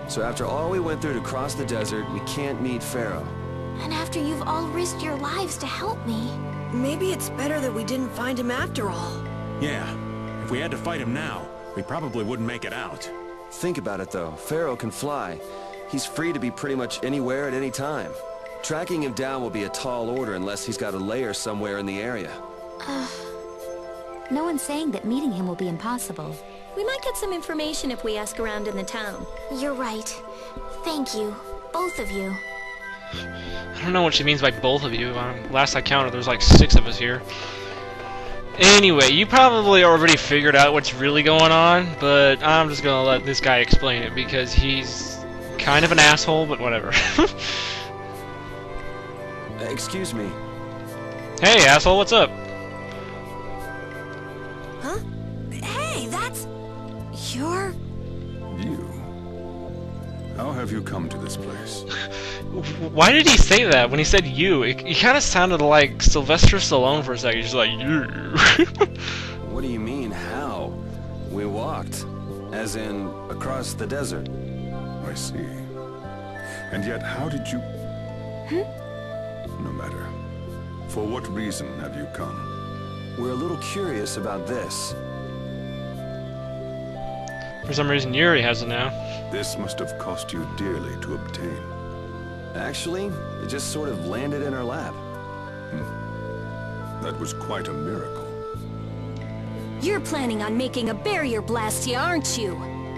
So after all we went through to cross the desert, we can't meet Pharaoh. And after you've all risked your lives to help me. Maybe it's better that we didn't find him after all. Yeah. If we had to fight him now, we probably wouldn't make it out. Think about it though, Pharaoh can fly. He's free to be pretty much anywhere at any time. Tracking him down will be a tall order unless he's got a lair somewhere in the area. No one's saying that meeting him will be impossible. We might get some information if we ask around in the town. You're right. Thank you, both of you. I don't know what she means by both of you. Last I counted, there's like 6 of us here. Anyway, you probably already figured out what's really going on, but I'm just gonna let this guy explain it because he's kind of an asshole, but whatever. Excuse me. Hey, asshole, what's up? Huh? Hey, that's... You're... You? How have you come to this place? Why did he say that when he said you? He kind of sounded like Sylvester Stallone for a second. He's like, you. What do you mean, how? We walked. As in, across the desert. I see. And yet, how did you... No matter. For what reason have you come? We're a little curious about this. For some reason, Yuri has it now. This must have cost you dearly to obtain. Actually, it just sort of landed in our lap. That was quite a miracle. You're planning on making a barrier blastia, aren't you?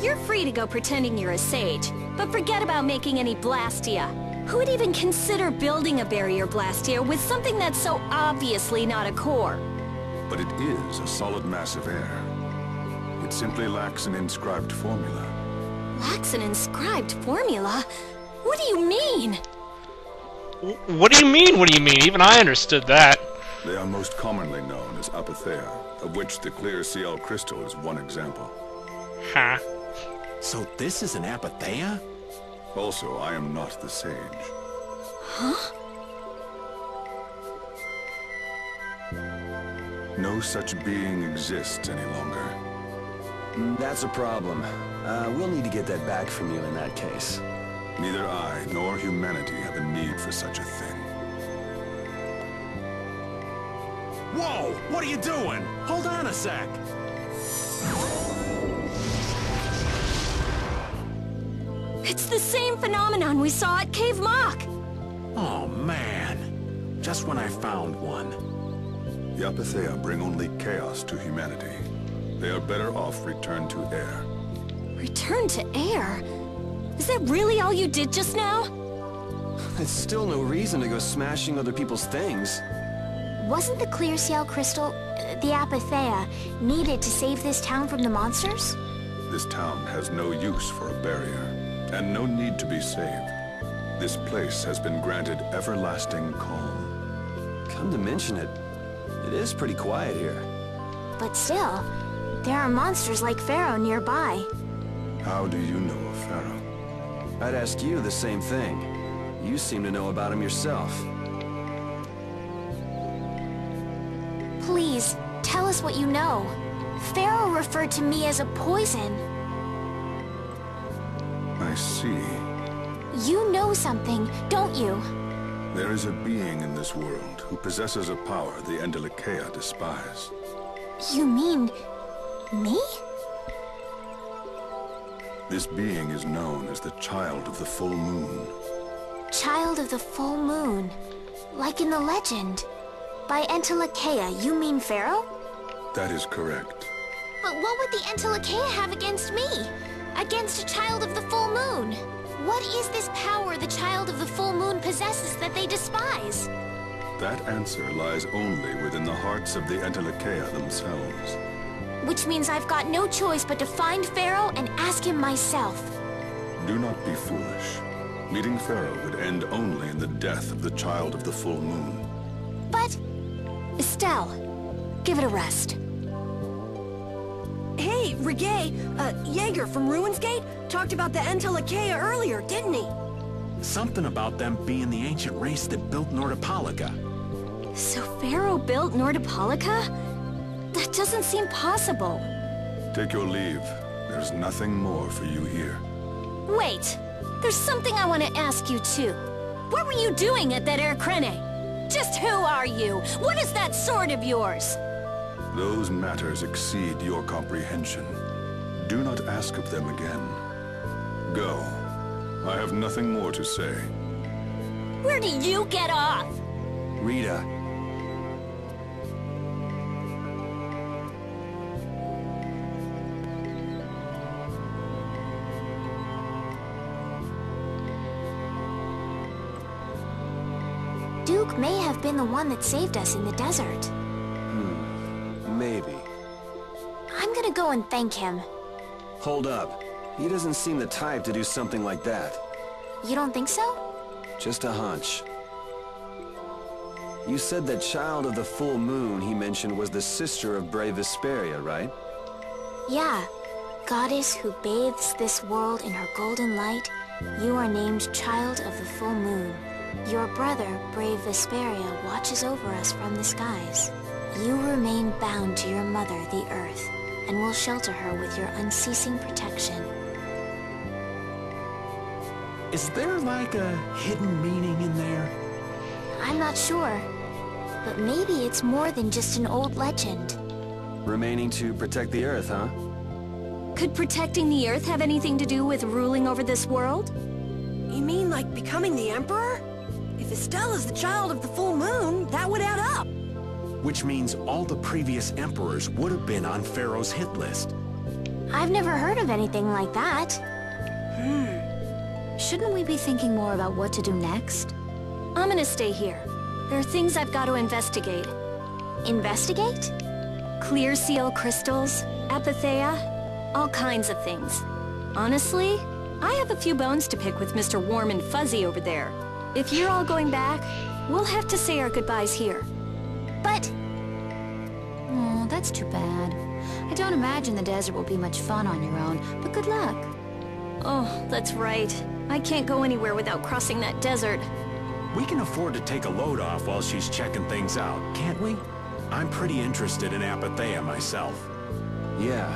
You're free to go pretending you're a sage, but forget about making any blastia. Who would even consider building a barrier blastia with something that's so obviously not a core? But it is a solid mass of air. It simply lacks an inscribed formula. Lacks an inscribed formula? What do you mean? What do you mean? What do you mean? Even I understood that. They are most commonly known as apatheia, of which the clear CL crystal is one example. Huh. So this is an apatheia? Also, I am not the sage. Huh? No such being exists any longer. That's a problem. We'll need to get that back from you in that case. Neither I nor humanity have a need for such a thing. Whoa! What are you doing? Hold on a sec! It's the same phenomenon we saw at Cave Mock! Oh, man. Just when I found one. The apatheia bring only chaos to humanity. They are better off returned to air. Return to air? Is that really all you did just now? It's still no reason to go smashing other people's things. Wasn't the clear CL crystal, the apatheia, needed to save this town from the monsters? This town has no use for a barrier, and no need to be saved. This place has been granted everlasting calm. Come to mention it, it is pretty quiet here. But still, there are monsters like Pharaoh nearby. How do you know of Pharaoh? I'd ask you the same thing. You seem to know about him yourself. Please, tell us what you know. Pharaoh referred to me as a poison. I see. You know something, don't you? There is a being in this world who possesses a power the Endelikeia despise. You mean... me? This being is known as the Child of the Full Moon. Child of the Full Moon. Like in the legend. By Endelikeia, you mean Pharaoh? That is correct. But what would the Endelikeia have against me? Against a Child of the Full Moon? What is this power the Child of the Full Moon possesses that they despise? That answer lies only within the hearts of the Endelikeia themselves. Which means I've got no choice but to find Pharaoh and ask him myself. Do not be foolish. Meeting Pharaoh would end only in the death of the Child of the Full Moon. But... Estelle, give it a rest. Hey, Regay, Jaeger from Ruins Gate talked about the Endelikeia earlier, didn't he? Something about them being the ancient race that built Nordopolica. So Pharaoh built Nordopolica? That doesn't seem possible. Take your leave. There's nothing more for you here. Wait, there's something I want to ask you too. What were you doing at that Air Crene? Just who are you? What is that sword of yours? Those matters exceed your comprehension. Do not ask of them again. Go. I have nothing more to say. Where do you get off? Rita. Duke may have been the one that saved us in the desert. Maybe. I'm gonna go and thank him. Hold up. He doesn't seem the type to do something like that. You don't think so? Just a hunch. You said that child of the full moon he mentioned was the sister of brave Vesperia, right? Yeah. Goddess who bathes this world in her golden light, you are named Child of the Full Moon. Your brother, brave Vesperia, watches over us from the skies. You remain bound to your mother, the Earth, and will shelter her with your unceasing protection. Is there like a hidden meaning in there? I'm not sure, but maybe it's more than just an old legend. Remaining to protect the Earth, huh? Could protecting the Earth have anything to do with ruling over this world? You mean like becoming the Emperor? If Estella's the child of the full moon, that would add up. Which means all the previous emperors would have been on Pharaoh's hit list. I've never heard of anything like that. Shouldn't we be thinking more about what to do next? I'm gonna stay here. There are things I've got to investigate. Investigate? Clear seal crystals, apatheia, all kinds of things. Honestly, I have a few bones to pick with Mr. Warm and Fuzzy over there. If you're all going back, we'll have to say our goodbyes here. But Oh, that's too bad. I don't imagine the desert will be much fun on your own, but good luck. Oh, that's right. I can't go anywhere without crossing that desert. We can afford to take a load off while she's checking things out, can't we? I'm pretty interested in apatheia myself. Yeah.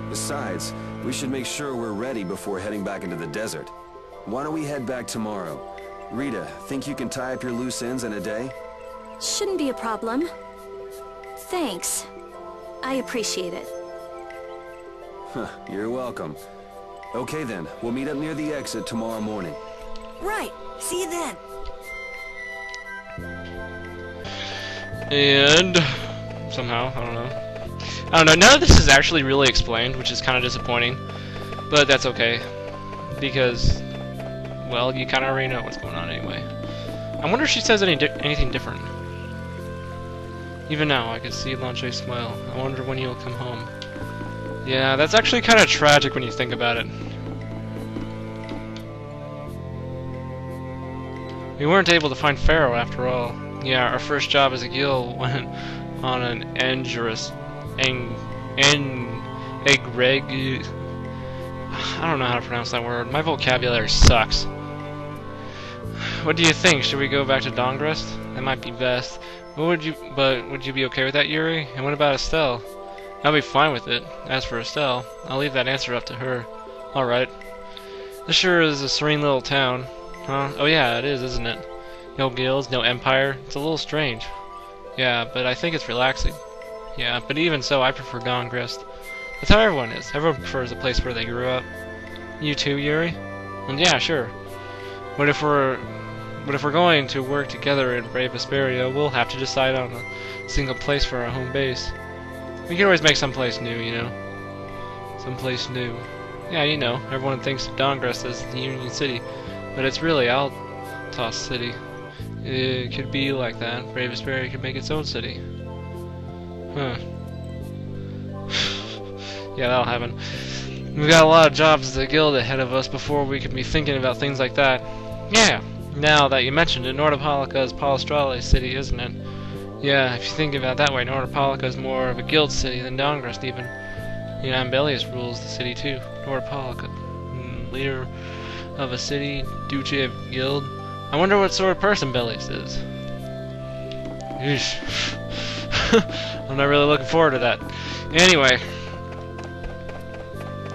Besides, we should make sure we're ready before heading back into the desert. Why don't we head back tomorrow? Rita, think you can tie up your loose ends in a day? Shouldn't be a problem. Thanks. I appreciate it. Huh, you're welcome. Okay then, we'll meet up near the exit tomorrow morning. Right. See you then. And somehow, I don't know, none of this is actually really explained, which is kind of disappointing, but that's okay, because, well, you kind of already know what's going on anyway. I wonder if she says anything different. Even now, I can see Lanche smile. I wonder when you'll come home. Yeah, that's actually kind of tragic when you think about it. We weren't able to find Pharaoh after all. Yeah, our first job as a guild went on an egregious, I don't know how to pronounce that word. My vocabulary sucks. What do you think? Should we go back to Dongrest? That might be best. Would you be okay with that, Yuri? And what about Estelle? I'll be fine with it. As for Estelle, I'll leave that answer up to her. Alright. This sure is a serene little town. Huh? Oh yeah, it is, isn't it? No guilds, no empire. It's a little strange. Yeah, but I think it's relaxing. Yeah, but even so, I prefer Dongrest. That's how everyone is. Everyone prefers a place where they grew up. You too, Yuri? And yeah, sure. But if we're going to work together in Brave Vesperia, we'll have to decide on a single place for our home base. We can always make someplace new, you know. Someplace new. Yeah, you know, everyone thinks of Dongrest as the Union City, but it's really Altos City. It could be like that. Brave Vesperia could make its own city. Huh. Yeah, that'll happen. We've got a lot of jobs as a guild ahead of us before we can be thinking about things like that. Yeah, now that you mentioned it, Nordopolica is Palestrale's city, isn't it? Yeah, if you think about it that way, Nordopolica is more of a guild city than Dongrest even. Yeah, Ambelius rules the city too. Nordopolica. Leader of a city, Duce of Guild. I wonder what sort of person Bellius is. Eesh. I'm not really looking forward to that. Anyway.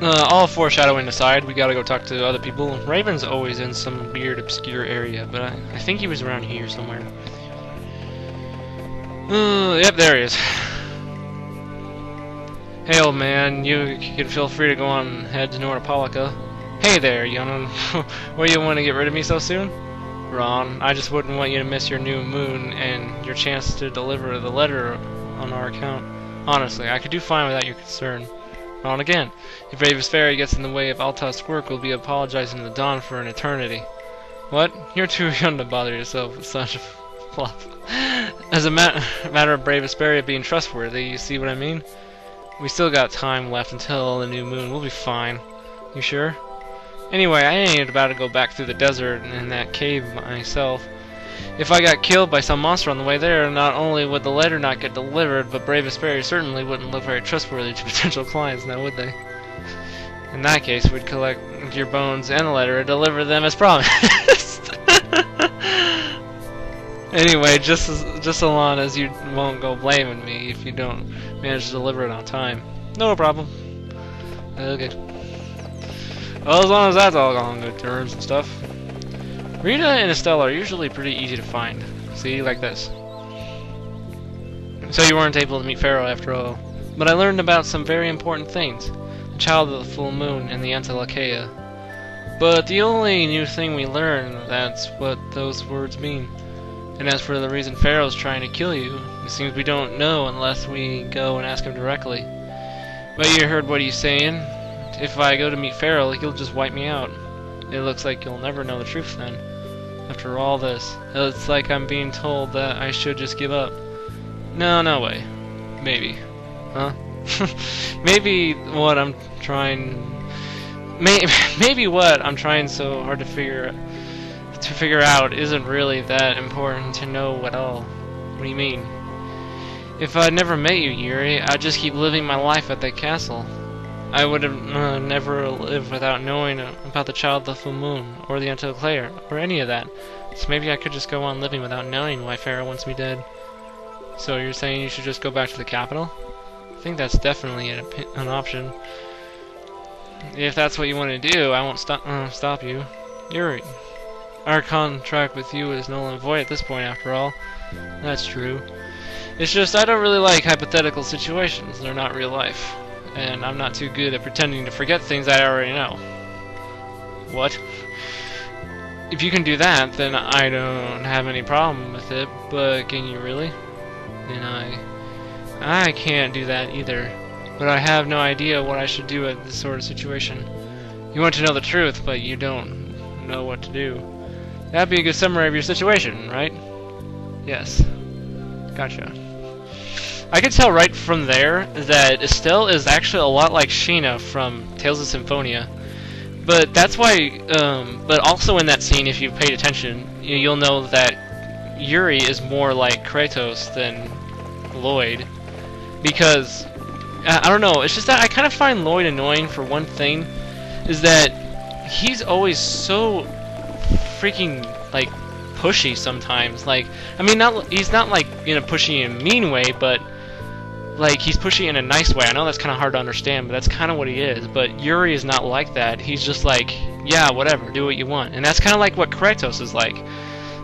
all foreshadowing aside, we gotta go talk to other people. Raven's always in some weird, obscure area, but I think he was around here somewhere. Yep, there he is. Hey, old man, you can feel free to go on ahead to Nordopolica. Hey there, young. What, you want to get rid of me so soon? Ron, I just wouldn't want you to miss your new moon and your chance to deliver the letter on our account. Honestly, I could do fine without your concern. Ron again. If Vesperia gets in the way of Alta's work, we'll be apologizing to the Dawn for an eternity. What? You're too young to bother yourself with such a fluff. As a matter of Vesperia being trustworthy, you see what I mean? We still got time left until the new moon. We'll be fine. You sure? Anyway, I ain't about to go back through the desert in that cave myself. If I got killed by some monster on the way there, not only would the letter not get delivered, but Vesperia certainly wouldn't look very trustworthy to potential clients now, would they? In that case, we'd collect your bones and the letter and deliver them as promised. Anyway, just so long as you won't go blaming me if you don't manage to deliver it on time. No problem. Okay. Well, as long as that's all on good terms and stuff. Rita and Estelle are usually pretty easy to find. See, like this. So you weren't able to meet Pharaoh after all. But I learned about some very important things. The child of the full moon and the Antilocheia. But the only new thing we learned, that's what those words mean. And as for the reason Pharaoh's trying to kill you, it seems we don't know unless we go and ask him directly. But you heard what he's saying. If I go to meet Pharaoh, he'll just wipe me out. It looks like you'll never know the truth then. After all this, it's like I'm being told that I should just give up. No way. Maybe. Huh? Maybe what I'm trying so hard to figure out isn't really that important to know at all. What do you mean? If I'd never met you, Yuri, I'd just keep living my life at that castle. I would have never lived without knowing about the child of the full moon, or the Antilocheia, or any of that. So maybe I could just go on living without knowing why Pharaoh wants me dead. So you're saying you should just go back to the capital? I think that's definitely an option. If that's what you want to do, I won't stop you. Yuri, our contract with you is null and void at this point, after all. That's true. It's just I don't really like hypothetical situations. They're not real life. And I'm not too good at pretending to forget things I already know. What? If you can do that, then I don't have any problem with it, but can you really? And I can't do that either. But I have no idea what I should do at this sort of situation. You want to know the truth, but you don't know what to do. That'd be a good summary of your situation, right? Yes. Gotcha. I can tell right from there that Estelle is actually a lot like Sheena from Tales of Symphonia. But that's why, but also in that scene, if you've paid attention, you'll know that Yuri is more like Kratos than Lloyd. Because, I don't know, it's just that I kind of find Lloyd annoying for one thing, is that he's always so freaking, like, pushy sometimes. Like, I mean, he's not like in a pushy and mean way, but like he's pushy in a nice way. I know that's kind of hard to understand, but that's kind of what he is. But Yuri is not like that. He's just like, yeah, whatever, do what you want. And that's kind of like what Kratos is like.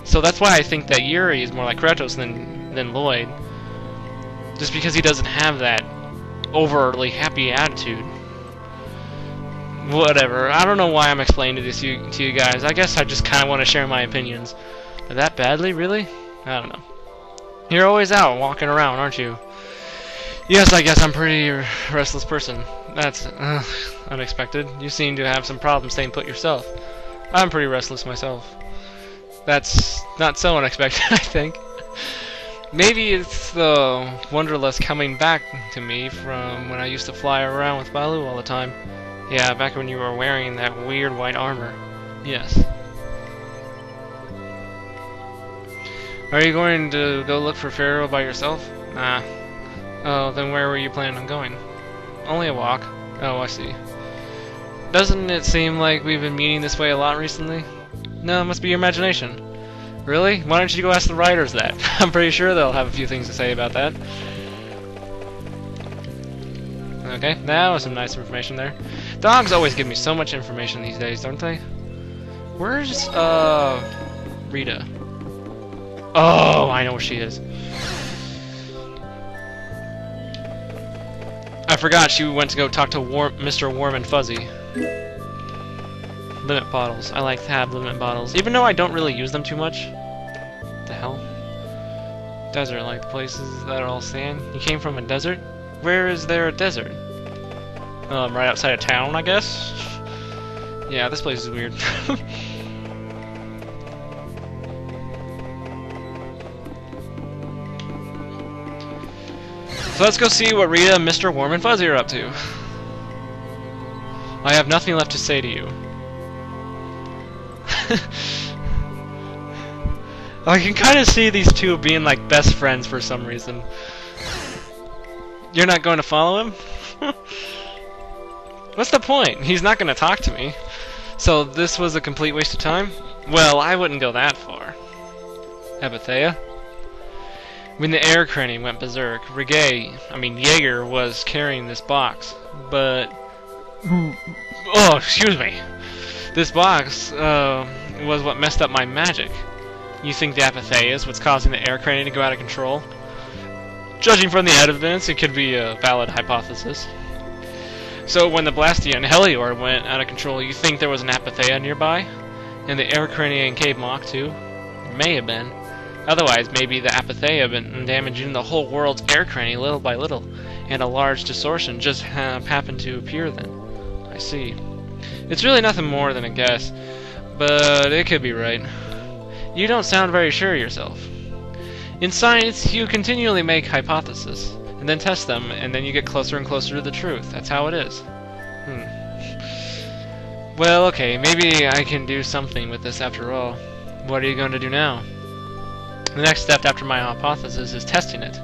So that's why I think that Yuri is more like Kratos than Lloyd. Just because he doesn't have that overtly happy attitude. Whatever. I don't know why I'm explaining this to you guys. I guess I just kind of want to share my opinions. But that badly, really? I don't know. You're always out walking around, aren't you? Yes, I guess I'm a pretty restless person. That's unexpected. You seem to have some problems staying put yourself. I'm pretty restless myself. That's not so unexpected, I think. Maybe it's the Wanderlust coming back to me from when I used to fly around with Baloo all the time. Yeah, back when you were wearing that weird white armor. Yes. Are you going to go look for Pharaoh by yourself? Nah. Oh, then where were you planning on going? Only a walk. Oh, I see. Doesn't it seem like we've been meeting this way a lot recently? No, it must be your imagination. Really? Why don't you go ask the writers that? I'm pretty sure they'll have a few things to say about that. Okay, that was some nice information there. Dogs always give me so much information these days, don't they? Where's, Rita? Oh, I know where she is. I forgot she went to go talk to Mr. Warm and Fuzzy. Limit bottles. I like to have limit bottles, even though I don't really use them too much. What the hell? Desert, like the places that are all sand. You came from a desert? Where is there a desert? Right outside of town, I guess? Yeah, this place is weird. So let's go see what Rita and Mr. Warm and Fuzzy are up to. I have nothing left to say to you. I can kind of see these two being like best friends for some reason. You're not going to follow him? What's the point? He's not going to talk to me. So this was a complete waste of time? Well, I wouldn't go that far. Epithea? When the air cranny went berserk, Jaeger was carrying this box, but... Oh, excuse me. This box, was what messed up my magic. You think the Epithea is what's causing the air cranny to go out of control? Judging from the evidence, it could be a valid hypothesis. So when the Blastia and Helior went out of control, you think there was an Epithea nearby? And the air cranny and Cave Mock too? May have been. Otherwise, maybe the Epithea have been damaging the whole world's air cranny little by little, and a large distortion just happened to appear then. I see. It's really nothing more than a guess, but it could be right. You don't sound very sure yourself. In science, you continually make hypotheses, and then test them, and then you get closer and closer to the truth. That's how it is. Well, okay, maybe I can do something with this after all. What are you going to do now? The next step after my hypothesis is testing it.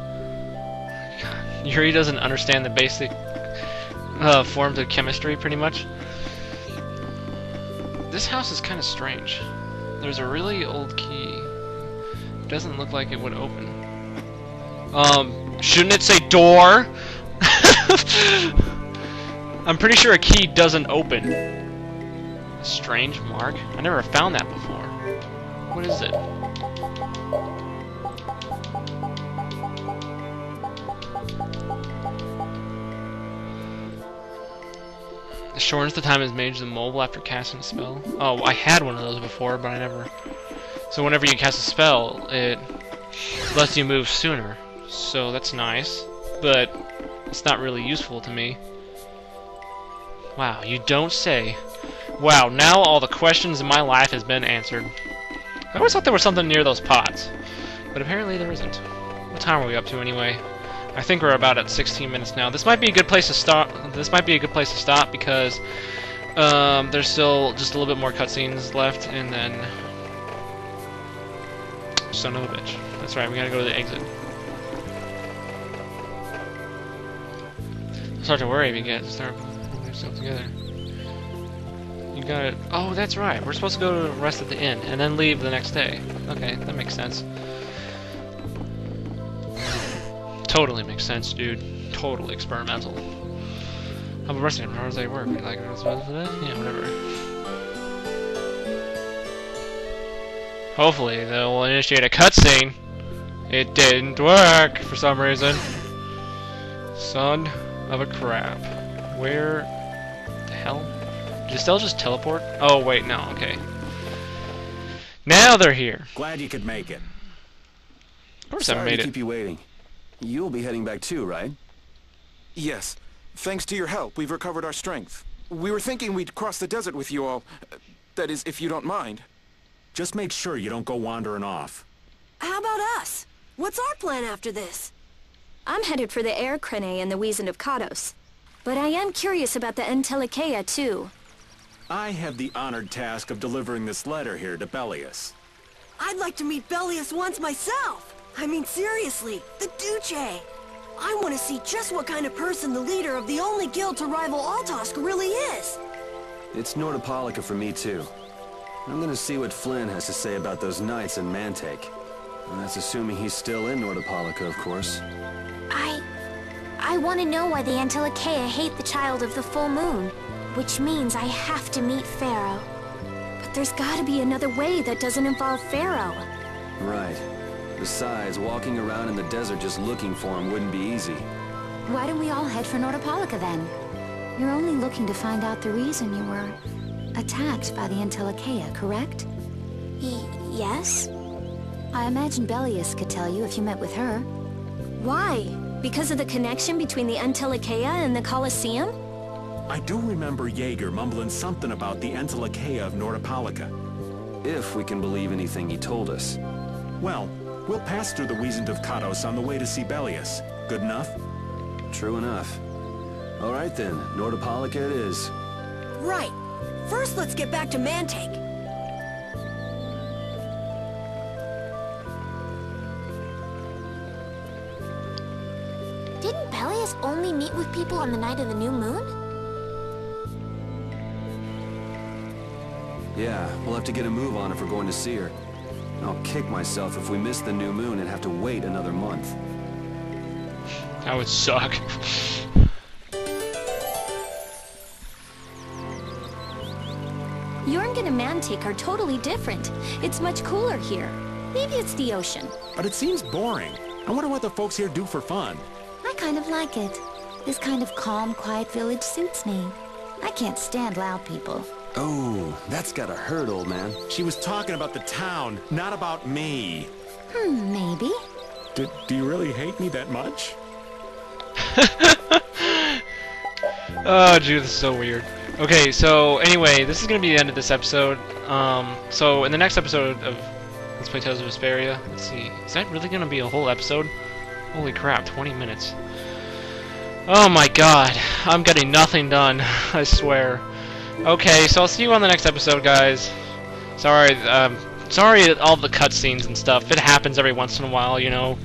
God, Yuri doesn't understand the basic forms of chemistry, pretty much. This house is kind of strange. There's a really old key. It doesn't look like it would open. Shouldn't it say door? I'm pretty sure a key doesn't open. A strange mark? I never found that before. What is it? Shortens the time as mage the mobile after casting a spell. Oh, I had one of those before, but I never... So whenever you cast a spell, it lets you move sooner. So that's nice, but it's not really useful to me. Wow, you don't say. Wow, now all the questions in my life has been answered. I always thought there was something near those pots, but apparently there isn't. What time are we up to anyway? I think we're about at 16 minutes now. This might be a good place to stop. This might be a good place to stop because there's still just a little bit more cutscenes left, and then son of a bitch. That's right. We gotta go to the exit. I'll start to worry if you get start putting stuff together. You got it. Oh, that's right. We're supposed to go to rest at the inn and then leave the next day. Okay, that makes sense. Totally makes sense, dude. Totally experimental. How about resting? How does that work? Like, yeah, whatever. Hopefully, they'll initiate a cutscene. It didn't work for some reason. Son of a crap. Where the hell? Did Estelle just teleport? Oh, wait, no, okay. Now they're here. Glad you could make it. Of course I made to it. keep you waiting. You'll be heading back too, right? Yes. Thanks to your help, we've recovered our strength. We were thinking we'd cross the desert with you all. That is, if you don't mind. Just make sure you don't go wandering off. How about us? What's our plan after this? I'm headed for the Air Crene and the Wizened of Kados. But I am curious about the Entelikeia, too. I have the honored task of delivering this letter here to Bellius. I'd like to meet Bellius once myself. I mean, seriously, the Duce. I want to see just what kind of person the leader of the only guild to rival Altosk really is. It's Nordopolica for me too. I'm gonna see what Flynn has to say about those knights in Mantake. And that's assuming he's still in Nordopolica, of course. I want to know why the Antilochea hate the child of the full moon. Which means I have to meet Pharaoh. But there's gotta be another way that doesn't involve Pharaoh. Right. Besides, walking around in the desert just looking for him wouldn't be easy. Why don't we all head for Nordopolica then? You're only looking to find out the reason you were attacked by the Antilochea, correct? Yes? I imagine Belius could tell you if you met with her. Why? Because of the connection between the Antilochea and the Colosseum? I do remember Jaeger mumbling something about the Antilochea of Nordopolica. If we can believe anything he told us. Well, we'll pass through the Wiesent of Kados on the way to see Belius. Good enough? True enough. All right then, Nordopolica it is. Right. First, let's get back to Mantake. Didn't Peleus only meet with people on the night of the new moon? Yeah, we'll have to get a move on if we're going to see her. I'll kick myself if we miss the new moon and have to wait another month. That would suck. Jorgen and Mantake are totally different. It's much cooler here. Maybe it's the ocean. But it seems boring. I wonder what the folks here do for fun. I kind of like it. This kind of calm, quiet village suits me. I can't stand loud people. Oh, that's gotta hurt, old man. She was talking about the town, not about me. Maybe. Do you really hate me that much? Oh, dude, this is so weird. Okay, so anyway, this is gonna be the end of this episode. So in the next episode of Let's Play Tales of Vesperia, let's see, is that really gonna be a whole episode? Holy crap, 20 minutes. Oh my god, I'm getting nothing done, I swear. Okay, so I'll see you on the next episode, guys. Sorry, sorry all the cutscenes and stuff. It happens every once in a while, you know.